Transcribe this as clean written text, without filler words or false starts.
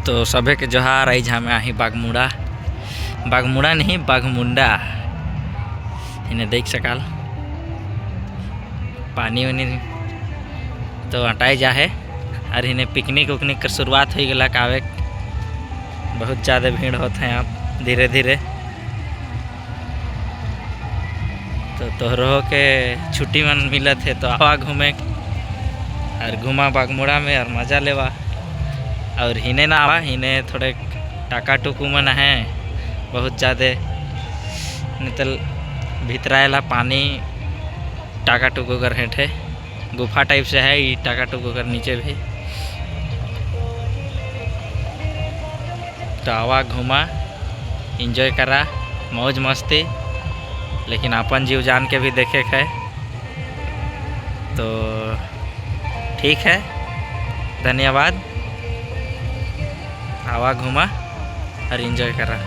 तो सभे के जोहार। आई हमें आही बागमुड़ा, बागमुड़ा नहीं बागमुंडा। इन्हें देख सकाल पानी वानी तो हटाए जा है। और इन्हें पिकनिक उकनिक कर शुरुआत हो गला कावे बहुत ज़्यादा भीड़ होते हैं आप धीरे धीरे। तो तोहरों के छुट्टी मन मिलत है तो आवा घूमे और घुमा बागमुड़ा में और मज़ा लेवा। और हिने ना आवा, हिने थोड़े टाका टुकू मन है बहुत ज़्यादा नितल भीतराएला पानी टाका टुकू कर हेठे गुफा टाइप से है ये टाका टुकू कर नीचे भी। तो आवा घुमा एंजॉय करा मौज मस्ती, लेकिन अपन जीव जान के भी देखे है। तो ठीक है, धन्यवाद। आवा घुमा और एंजॉय करा।